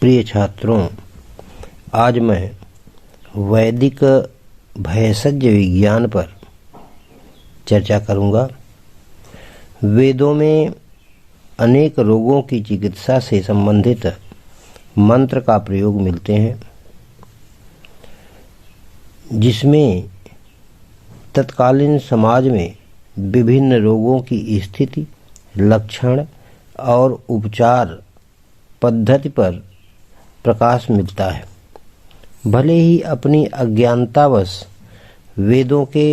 प्रिय छात्रों, आज मैं वैदिक भेषज विज्ञान पर चर्चा करूंगा। वेदों में अनेक रोगों की चिकित्सा से संबंधित मंत्र का प्रयोग मिलते हैं, जिसमें तत्कालीन समाज में विभिन्न रोगों की स्थिति, लक्षण और उपचार पद्धति पर प्रकाश मिलता है। भले ही अपनी अज्ञानतावश वेदों के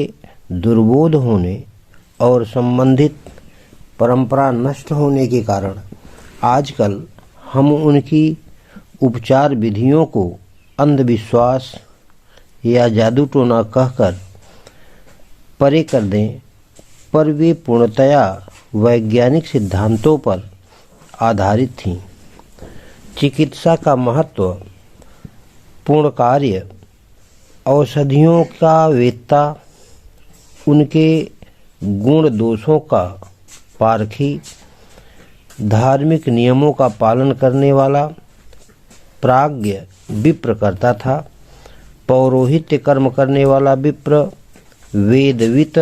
दुर्बोध होने और संबंधित परंपरा नष्ट होने के कारण आजकल हम उनकी उपचार विधियों को अंधविश्वास या जादू टोना कहकर परे कर दें, पर वे पूर्णतया वैज्ञानिक सिद्धांतों पर आधारित थीं। चिकित्सा का महत्व, पूर्ण कार्य, औषधियों का वेत्ता, उनके गुण दोषों का पारखी, धार्मिक नियमों का पालन करने वाला प्राज्ञ विप्र करता था। पौरोहित्य कर्म करने वाला विप्र वेदवित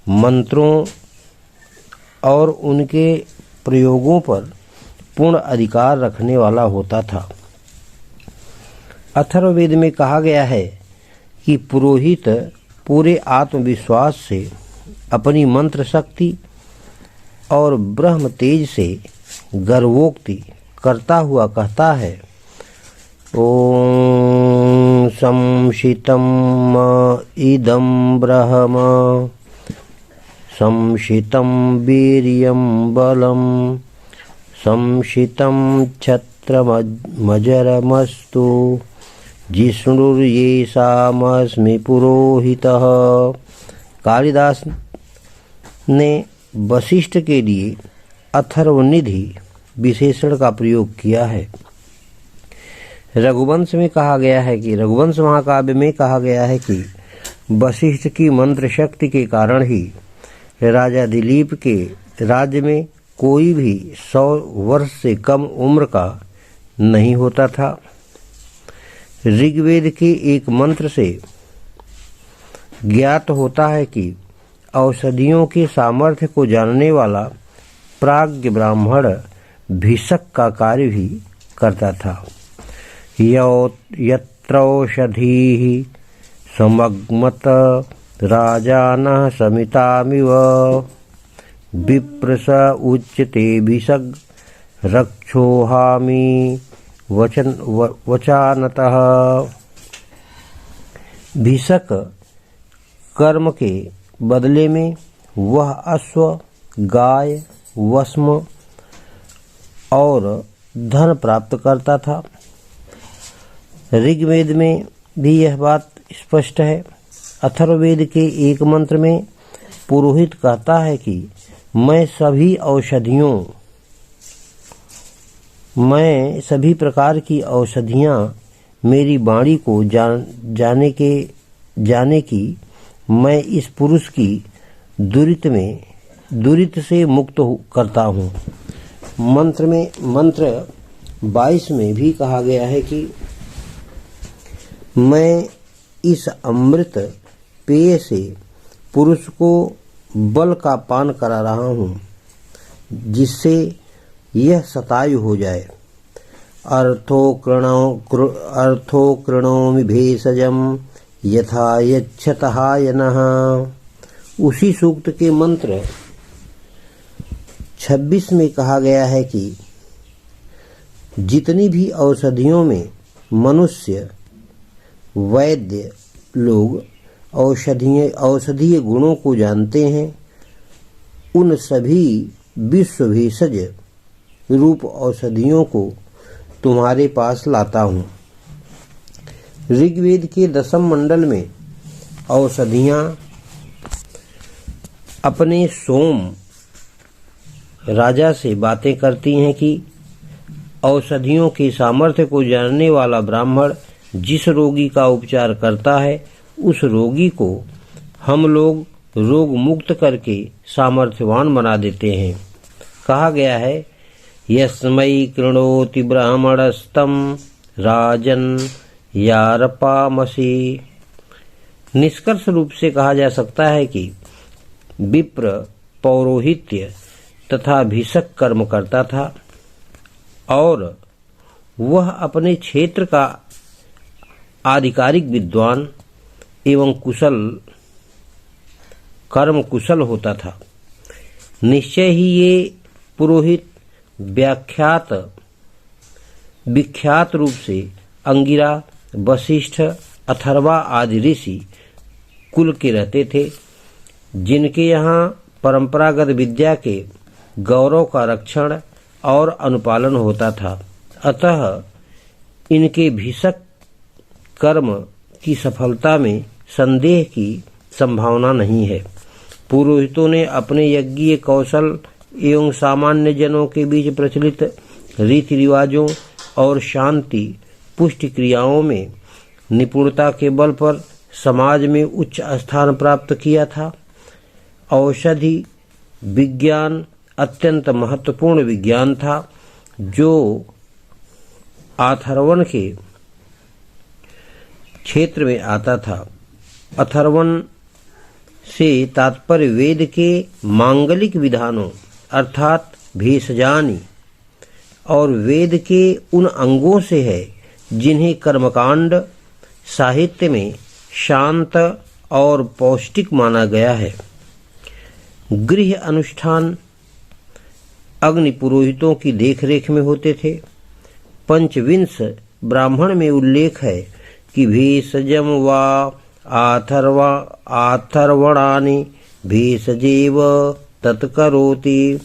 मंत्रों और उनके प्रयोगों पर पूर्ण अधिकार रखने वाला होता था। अथर्ववेद में कहा गया है कि पुरोहित पूरे आत्मविश्वास से अपनी मंत्र शक्ति और ब्रह्म तेज से गर्वोक्ति करता हुआ कहता है, ओम संशितम इदं ब्रह्म संशितं वीर्यं बलं संशितं छत्रमजरमस्तु जिष्णुर्येषामस्मि पुरोहितः। कालिदास ने वशिष्ठ के लिए अथर्वनिधि विशेषण का प्रयोग किया है। रघुवंश महाकाव्य में कहा गया है कि वशिष्ठ की मंत्र शक्ति के कारण ही राजा दिलीप के राज्य में कोई भी 100 वर्ष से कम उम्र का नहीं होता था। ऋग्वेद के एक मंत्र से ज्ञात होता है कि औषधियों के सामर्थ्य को जानने वाला प्राज्ञ ब्राह्मण भिषक का कार्य भी करता था। यत्रौषधीः समग्मत राजानः समितामिव विप्रस उच्यते भिषग रक्षोहामि वचानतः। भिषक कर्म के बदले में वह अश्व, गाय, वस्म और धन प्राप्त करता था। ऋग्वेद में भी यह बात स्पष्ट है। अथर्ववेद के एक मंत्र में पुरोहित कहता है कि मैं सभी प्रकार की औषधियाँ मेरी वाणी को जाने की मैं इस पुरुष की दुरित से मुक्त करता हूँ। मंत्र 22 में भी कहा गया है कि मैं इस अमृत पेय से पुरुष को बल का पान करा रहा हूँ, जिससे यह शतायु हो जाए। अर्थो कृणोमि भेषजम यथा यच्छतः यनः। उसी सूक्त के मंत्र 26 में कहा गया है कि जितनी भी औषधियों में मनुष्य वैद्य लोग औषधीय गुणों को जानते हैं, उन सभी विश्व भेषज रूप औषधियों को तुम्हारे पास लाता हूँ। ऋग्वेद के 10वें मंडल में औषधियाँ अपने सोम राजा से बातें करती हैं कि औषधियों के सामर्थ्य को जानने वाला ब्राह्मण जिस रोगी का उपचार करता है, उस रोगी को हम लोग रोग मुक्त करके सामर्थ्यवान बना देते हैं। कहा गया है, यस्मै कृणोति ब्राह्मणस्तं राजन यारपामसि। निष्कर्ष रूप से कहा जा सकता है कि विप्र पौरोहित्य तथा भिषक कर्म करता था और वह अपने क्षेत्र का आधिकारिक विद्वान एवं कर्म कुशल होता था। निश्चय ही ये पुरोहित विख्यात रूप से अंगिरा, वशिष्ठ, अथर्वा आदि ऋषि कुल के रहते थे, जिनके यहाँ परंपरागत विद्या के गौरव का रक्षण और अनुपालन होता था। अतः इनके भिषक कर्म की सफलता में संदेह की संभावना नहीं है। पुरोहितों ने अपने यज्ञीय कौशल एवं सामान्य जनों के बीच प्रचलित रीति रिवाजों और शांति पुष्टि क्रियाओं में निपुणता के बल पर समाज में उच्च स्थान प्राप्त किया था। औषधि विज्ञान अत्यंत महत्वपूर्ण विज्ञान था, जो अथर्वण के क्षेत्र में आता था। अथर्वण से तात्पर्य वेद के मांगलिक विधानों अर्थात भेषजानि और वेद के उन अंगों से है जिन्हें कर्मकांड साहित्य में शांत और पौष्टिक माना गया है। गृह अनुष्ठान अग्नि पुरोहितों की देखरेख में होते थे। पंचविंश ब्राह्मण में उल्लेख है कि भेषजम वा आथर्वणानि भेषजेव तत्करोति।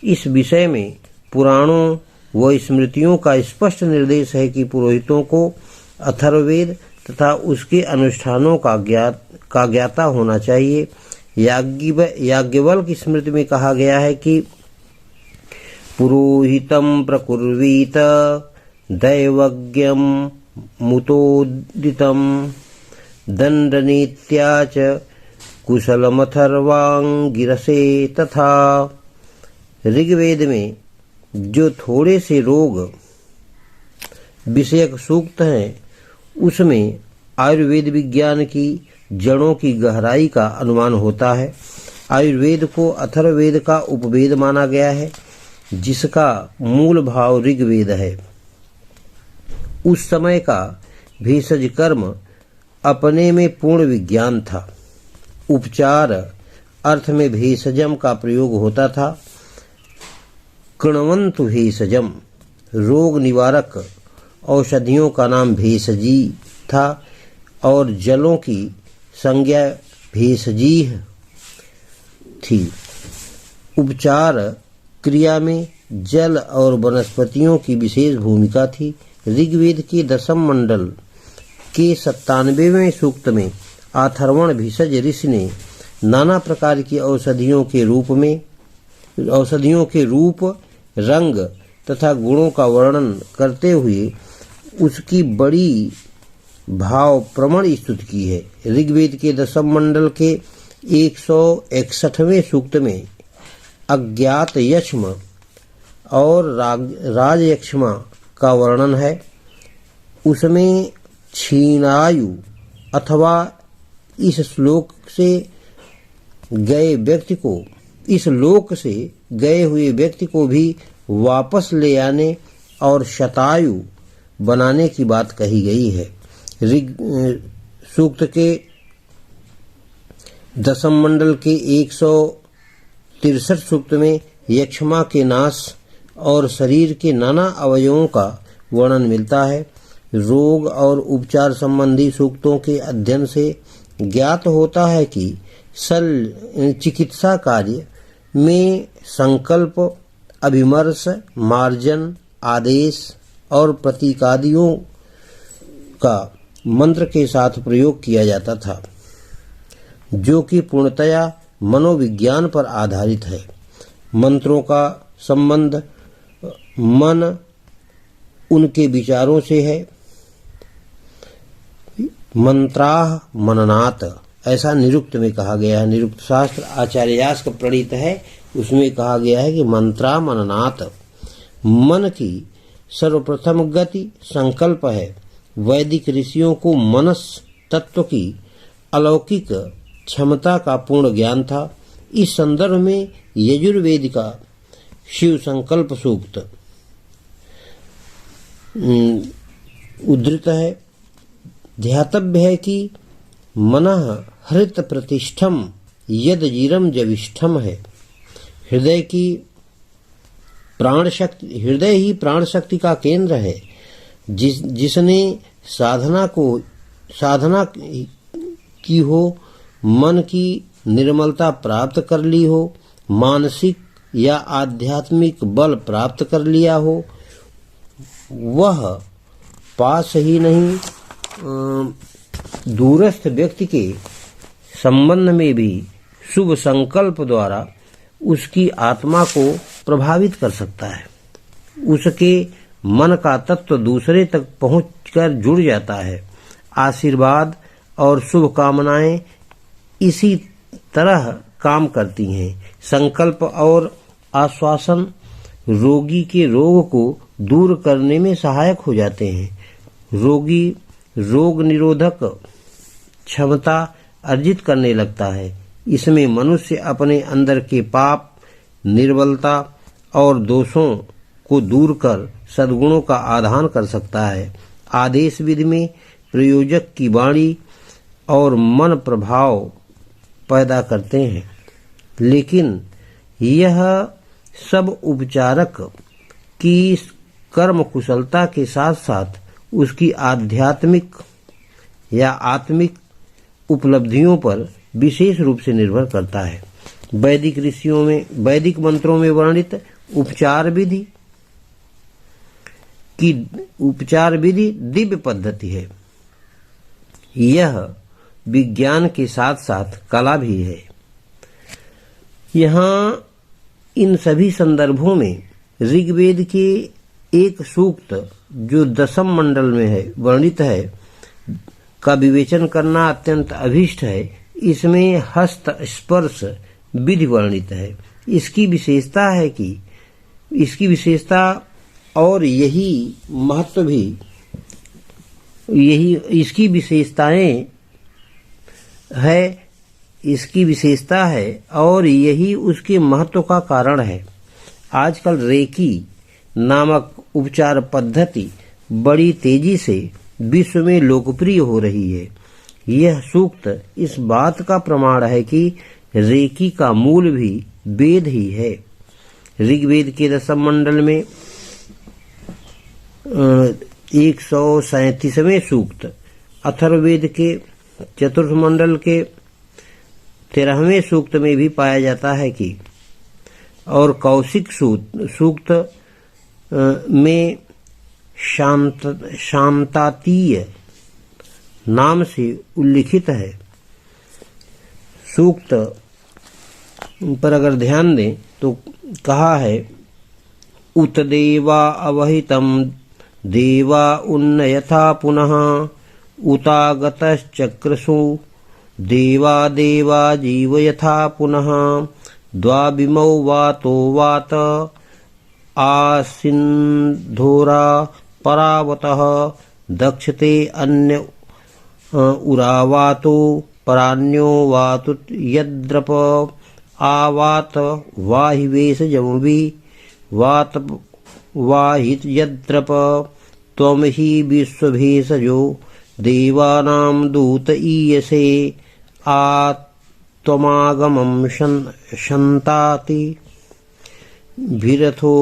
इस विषय में पुराणों व स्मृतियों का स्पष्ट निर्देश है कि पुरोहितों को अथर्ववेद तथा उसके अनुष्ठानों का ज्ञाता होना चाहिए। याज्ञवल्क्य की स्मृति में कहा गया है कि पुरोहितं प्रकुर्वीत दैवज्ञं मुतोदितं दंडनीत्या च कुशलमथर्वांगिरसे तथा। ऋग्वेद में जो थोड़े से रोग विषयक सूक्त हैं, उसमें आयुर्वेद विज्ञान की जड़ों की गहराई का अनुमान होता है। आयुर्वेद को अथर्ववेद का उपवेद माना गया है, जिसका मूल भाव ऋग्वेद है। उस समय का भेषज कर्म अपने में पूर्ण विज्ञान था। उपचार अर्थ में भेषजम का प्रयोग होता था। कृणवंतु भेषजम रोग निवारक औषधियों का नाम भेषजी था और जलों की संज्ञा भेषजीह थी। उपचार क्रिया में जल और वनस्पतियों की विशेष भूमिका थी। ऋग्वेद के दशम मंडल के 97वें सूक्त में अथर्वण भिषज ऋषि ने नाना प्रकार की औषधियों के रूप, रंग तथा गुणों का वर्णन करते हुए उसकी बड़ी भाव प्रमाण स्तुति की है। ऋग्वेद के दशम मंडल के 161वें सूक्त में अज्ञात यक्ष्म और राजयक्ष्मा का वर्णन है। उसमें क्षीणायु अथवा इस लोक से गए हुए व्यक्ति को भी वापस ले आने और शतायु बनाने की बात कही गई है। सूक्त के दशम मंडल के 163 सूक्त में यक्ष्मा के नाश और शरीर के नाना अवयवों का वर्णन मिलता है। रोग और उपचार संबंधी सूक्तों के अध्ययन से ज्ञात होता है कि चिकित्सा कार्य में संकल्प, अभिमर्श, मार्जन, आदेश और प्रतीकादियों का मंत्र के साथ प्रयोग किया जाता था, जो कि पूर्णतया मनोविज्ञान पर आधारित है। मंत्रों का संबंध मन उनके विचारों से है। मंत्राह मननात् ऐसा निरुक्त में कहा गया है। निरुक्त शास्त्र आचार्यास का प्रणीत है, उसमें कहा गया है कि मंत्रा मननात् मन की सर्वप्रथम गति संकल्प है। वैदिक ऋषियों को मनस तत्व की अलौकिक क्षमता का पूर्ण ज्ञान था। इस संदर्भ में यजुर्वेद का शिव संकल्प सूक्त उद्धृत है। ध्यातव्य है कि मनः हृत प्रतिष्ठम यद जीरम जविष्ठम है। हृदय ही प्राण शक्ति का केंद्र है। जिसने साधना की हो, मन की निर्मलता प्राप्त कर ली हो, मानसिक या आध्यात्मिक बल प्राप्त कर लिया हो, वह पास ही नहीं दूरस्थ व्यक्ति के संबंध में भी शुभ संकल्प द्वारा उसकी आत्मा को प्रभावित कर सकता है। उसके मन का तत्व दूसरे तक पहुंचकर जुड़ जाता है। आशीर्वाद और शुभ कामनाएं इसी तरह काम करती हैं। संकल्प और आश्वासन रोगी के रोग को दूर करने में सहायक हो जाते हैं। रोगी रोग निरोधक क्षमता अर्जित करने लगता है। इसमें मनुष्य अपने अंदर के पाप, निर्बलता और दोषों को दूर कर सद्गुणों का आधान कर सकता है। आदेश विधि में प्रयोजक की वाणी और मन प्रभाव पैदा करते हैं, लेकिन यह सब उपचारक की कर्म कुशलता के साथ साथ उसकी आध्यात्मिक या आत्मिक उपलब्धियों पर विशेष रूप से निर्भर करता है। वैदिक मंत्रों में वर्णित उपचार विधि दिव्य पद्धति है। यह विज्ञान के साथ साथ कला भी है। यहाँ इन सभी संदर्भों में ऋग्वेद के एक सूक्त जो दशम मंडल में है वर्णित है का विवेचन करना अत्यंत अभीष्ट है। इसमें हस्त स्पर्श विधि वर्णित है। इसकी विशेषता और यही महत्व भी इसकी विशेषता है और यही उसके महत्व का कारण है। आजकल रेकी नामक उपचार पद्धति बड़ी तेजी से विश्व में लोकप्रिय हो रही है। यह सूक्त इस बात का प्रमाण है कि रेकी का मूल भी वेद ही है। ऋग्वेद के दशम मंडल में 137वें सूक्त, अथर्ववेद के चतुर्थ मंडल के 13वें सूक्त में भी पाया जाता है कि और कौशिक सूक्त में शांतातीय नाम से उल्लिखित है। सूक्त पर अगर ध्यान दें तो कहा है, उत देवा अवहितम देवा उन्नयथा पुनः उतागतश्चक्रसु देवा देवा जीवयथा पुनः द्वाविमौ वातो वात आसिन्धोरा परावतः दक्षते अन्य उरावातो परान्यो वातुत यद्रप आवात वाहिवेश जमवि वात वाहित यद्रप त्वं हि विश्वभेषजो देवानां दूत ईयसे आत्मागमं शन्ताति भिरथो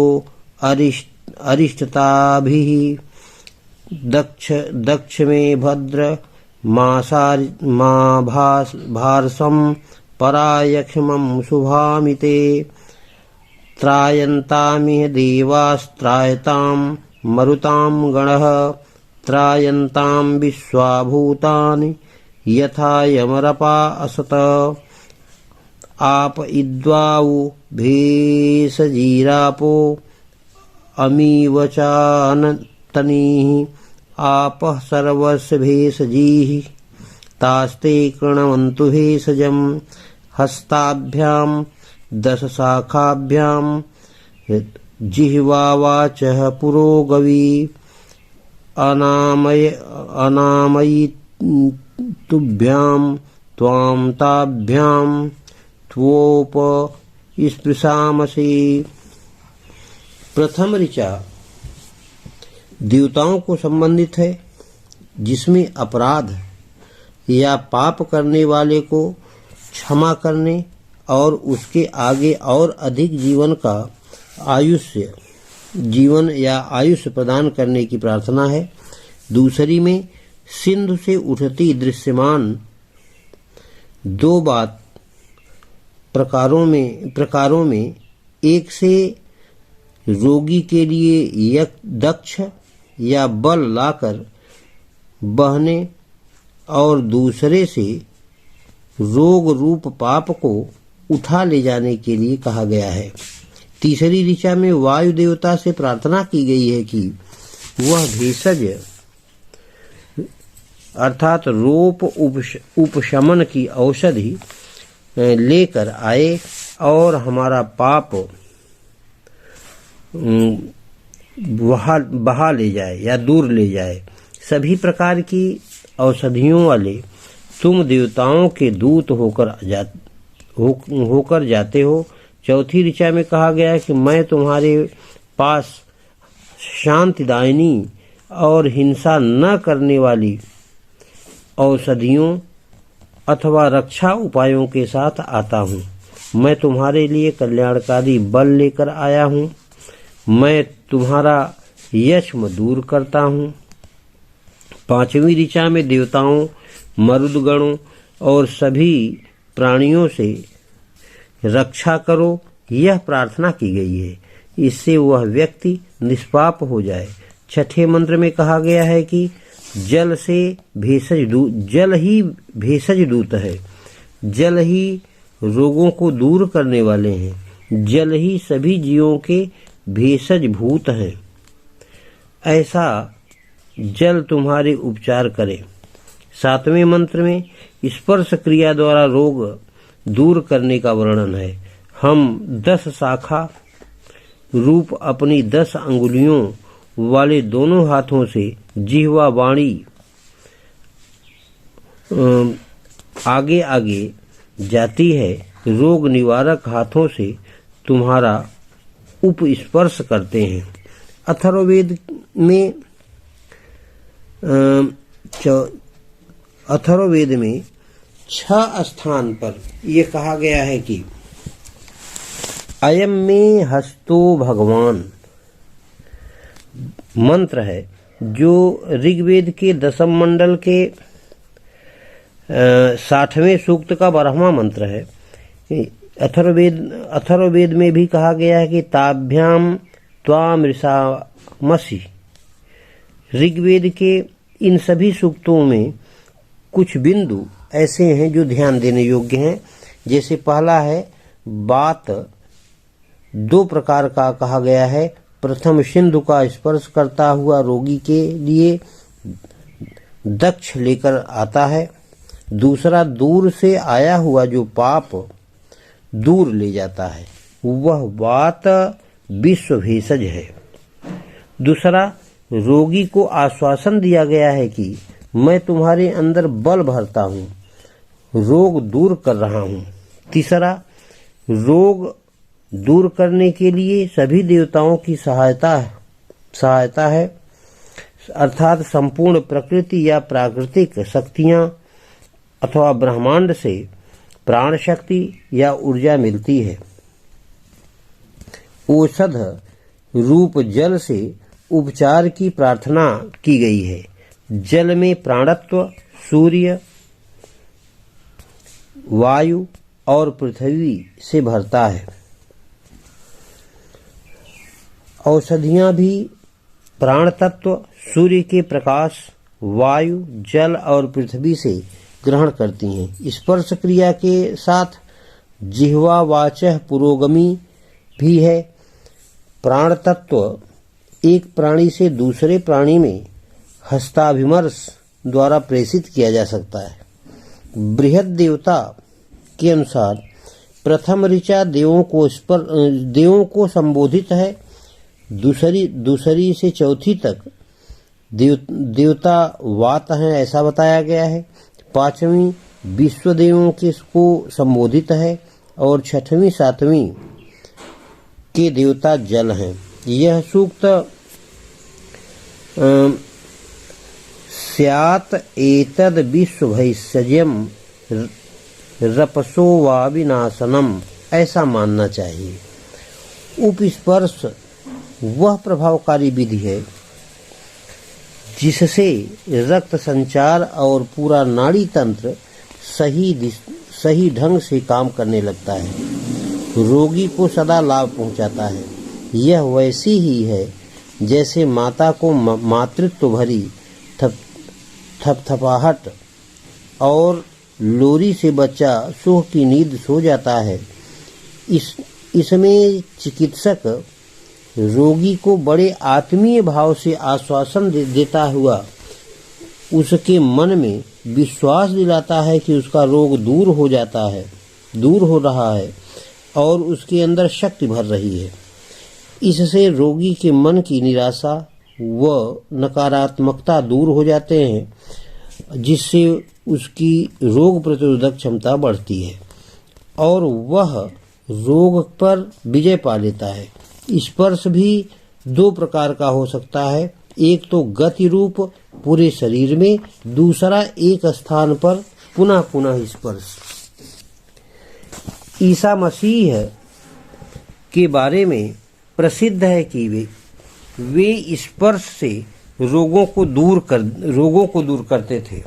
अरिष्टताभिः दक्ष में भद्र भारसं परायक्षमं शुभामिते त्रायन्तामिह देवास्त्रायतां मरुतां गणः त्रायन्तां विश्वाभूतानि यथा यमरपा असत आप इद्वाउ भेषजीरापो अमीवचानतनीः आपः सर्वस्य भेषजीः तास्ते कृणवन्तु भेषजं हस्ताभ्यां 10 शाखाभ्यां जिह्वावाचः पुरोगवी अनामयितुभ्यां त्वां ताभ्यां त्वोपस्पृशामसि। प्रथम ऋचा देवताओं को संबंधित है, जिसमें अपराध या पाप करने वाले को क्षमा करने और उसके आगे और अधिक जीवन या आयुष्य प्रदान करने की प्रार्थना है। दूसरी में सिंधु से उठती दृश्यमान दो बात प्रकारों में एक से रोगी के लिए दक्ष या बल लाकर बहने और दूसरे से रोग रूप पाप को उठा ले जाने के लिए कहा गया है। तीसरी ऋचा में वायु देवता से प्रार्थना की गई है कि वह भेषज अर्थात रोग उपशमन की औषधि लेकर आए और हमारा पाप बहा ले जाए या दूर ले जाए। सभी प्रकार की औषधियों वाले तुम देवताओं के दूत होकर जाते हो। चौथी ऋचा में कहा गया है कि मैं तुम्हारे पास शांतिदायिनी और हिंसा न करने वाली औषधियों अथवा रक्षा उपायों के साथ आता हूँ। मैं तुम्हारे लिए कल्याणकारी बल लेकर आया हूँ। मैं तुम्हारा यश्म दूर करता हूँ। पांचवी ऋचा में देवताओं, मरुदगणों और सभी प्राणियों से रक्षा करो, यह प्रार्थना की गई है। इससे वह व्यक्ति निष्पाप हो जाए। छठे मंत्र में कहा गया है कि जल ही भेषज दूत है। जल ही रोगों को दूर करने वाले हैं। जल ही सभी जीवों के भेषज भूत हैं। ऐसा जल तुम्हारे उपचार करे। सातवें मंत्र में स्पर्श क्रिया द्वारा रोग दूर करने का वर्णन है। हम 10 शाखा रूप अपनी 10 अंगुलियों वाले दोनों हाथों से जिह्वा वाणी आगे आगे जाती है। रोग निवारक हाथों से तुम्हारा उपस्पर्श करते हैं। अथर्ववेद में 6 स्थान पर यह कहा गया है कि अयम में हस्तो भगवान मंत्र है, जो ऋग्वेद के 10वें मंडल के 60वें सूक्त का 12वां मंत्र है। अथर्ववेद में भी कहा गया है कि ताभ्याम त्वामृषामसि। ऋग्वेद के इन सभी सूक्तों में कुछ बिंदु ऐसे हैं जो ध्यान देने योग्य हैं। जैसे पहला है, बात 2 प्रकार का कहा गया है। प्रथम, सिंधु का स्पर्श करता हुआ रोगी के लिए दक्ष लेकर आता है। दूसरा, दूर से आया हुआ जो पाप दूर ले जाता है, वह बात विश्व भेषज है। दूसरा, रोगी को आश्वासन दिया गया है कि मैं तुम्हारे अंदर बल भरता हूँ, रोग दूर कर रहा हूँ। तीसरा, रोग दूर करने के लिए सभी देवताओं की सहायता है, अर्थात संपूर्ण प्रकृति या प्राकृतिक शक्तियाँ अथवा ब्रह्मांड से प्राण शक्ति या ऊर्जा मिलती है। औषध रूप जल से उपचार की प्रार्थना की गई है। जल में प्राणत्व सूर्य, वायु और पृथ्वी से भरता है। औषधियां भी प्राण तत्व सूर्य के प्रकाश, वायु, जल और पृथ्वी से ग्रहण करती हैं। स्पर्श क्रिया के साथ जिह्वा वाचः पुरोगमी भी है। प्राण तत्व एक प्राणी से दूसरे प्राणी में हस्ताभिमर्श द्वारा प्रेषित किया जा सकता है। बृहद देवता के अनुसार प्रथम ऋचा देवों को संबोधित है। दूसरी से चौथी तक देवता वात हैं, ऐसा बताया गया है। पांचवी विश्व देवों के को संबोधित है और छठवीं सातवीं के देवता जल हैं। यह सूक्त स्यात् एतद् विश्व भैषज्यम रपसो वा विनाशनम, ऐसा मानना चाहिए। उपस्पर्श वह प्रभावकारी विधि है जिससे रक्त संचार और पूरा नाड़ी तंत्र सही ढंग से काम करने लगता है, रोगी को सदा लाभ पहुंचाता है। यह वैसी ही है जैसे माता को मातृत्व भरी थपथपाहट और लोरी से बच्चा सुख की नींद सो जाता है। इसमें चिकित्सक रोगी को बड़े आत्मीय भाव से आश्वासन देता हुआ उसके मन में विश्वास दिलाता है कि उसका रोग दूर हो रहा है और उसके अंदर शक्ति भर रही है। इससे रोगी के मन की निराशा व नकारात्मकता दूर हो जाते हैं, जिससे उसकी रोग प्रतिरोधक क्षमता बढ़ती है और वह रोग पर विजय पा लेता है। स्पर्श भी दो प्रकार का हो सकता है, एक तो गति रूप पूरे शरीर में, दूसरा एक स्थान पर पुनः पुनः स्पर्श। ईसा मसीह के बारे में प्रसिद्ध है कि वे स्पर्श से रोगों को दूर करते थे।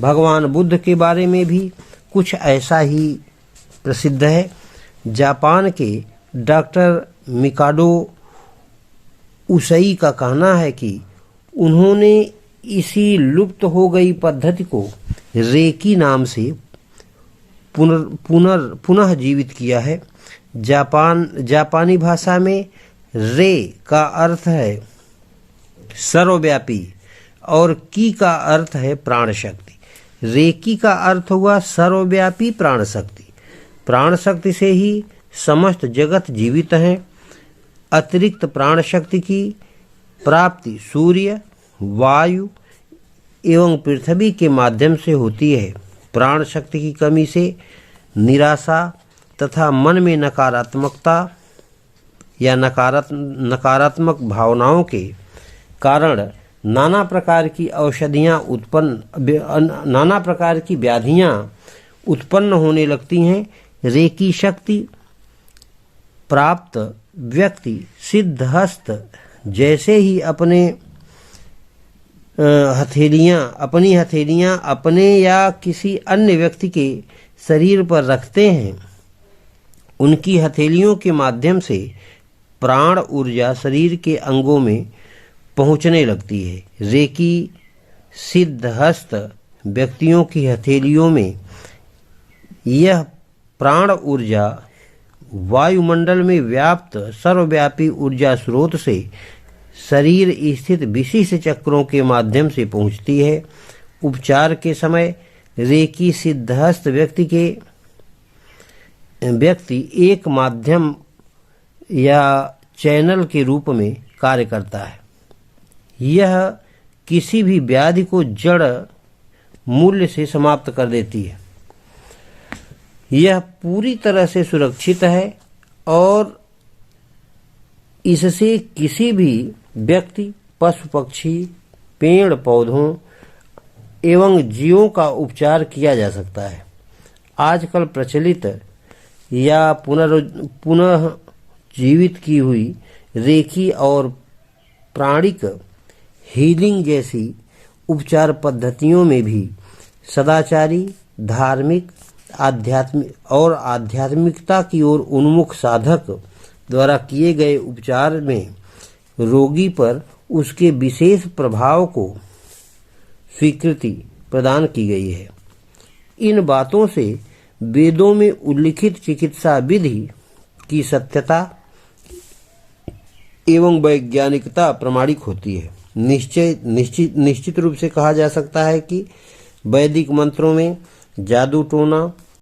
भगवान बुद्ध के बारे में भी कुछ ऐसा ही प्रसिद्ध है। जापान के डॉक्टर मिकाडो उसाई का कहना है कि उन्होंने इसी लुप्त हो गई पद्धति को रेकी नाम से पुनः जीवित किया है। जापानी भाषा में रे का अर्थ है सर्वव्यापी और की का अर्थ है प्राण शक्ति। रेकी का अर्थ हुआ सर्वव्यापी प्राण शक्ति। प्राण शक्ति से ही समस्त जगत जीवित है। अतिरिक्त प्राण शक्ति की प्राप्ति सूर्य, वायु एवं पृथ्वी के माध्यम से होती है। प्राण शक्ति की कमी से निराशा तथा मन में नकारात्मकता या नकारात्मक भावनाओं के कारण नाना प्रकार की व्याधियां उत्पन्न होने लगती हैं। रेकी शक्ति प्राप्त व्यक्ति सिद्धहस्त जैसे ही अपनी हथेलियां अपने या किसी अन्य व्यक्ति के शरीर पर रखते हैं, उनकी हथेलियों के माध्यम से प्राण ऊर्जा शरीर के अंगों में पहुंचने लगती है। रेकी सिद्धहस्त व्यक्तियों की हथेलियों में यह प्राण ऊर्जा वायुमंडल में व्याप्त सर्वव्यापी ऊर्जा स्रोत से शरीर स्थित विशिष्ट चक्रों के माध्यम से पहुंचती है। उपचार के समय रेकी सिद्धहस्त व्यक्ति एक माध्यम या चैनल के रूप में कार्य करता है। यह किसी भी व्याधि को जड़ मूल्य से समाप्त कर देती है। यह पूरी तरह से सुरक्षित है और इससे किसी भी व्यक्ति, पशु पक्षी, पेड़ पौधों एवं जीवों का उपचार किया जा सकता है। आजकल प्रचलित या पुनः जीवित की हुई रेकी और प्राणिक हीलिंग जैसी उपचार पद्धतियों में भी सदाचारी, धार्मिक, आध्यात्मिकता की ओर उन्मुख साधक द्वारा किए गए उपचार में रोगी पर उसके विशेष प्रभाव को स्वीकृति प्रदान की गई है। इन बातों से वेदों में उल्लिखित चिकित्सा विधि की सत्यता एवं वैज्ञानिकता प्रमाणिक होती है। निश्चित रूप से कहा जा सकता है कि वैदिक मंत्रों में जादू टोना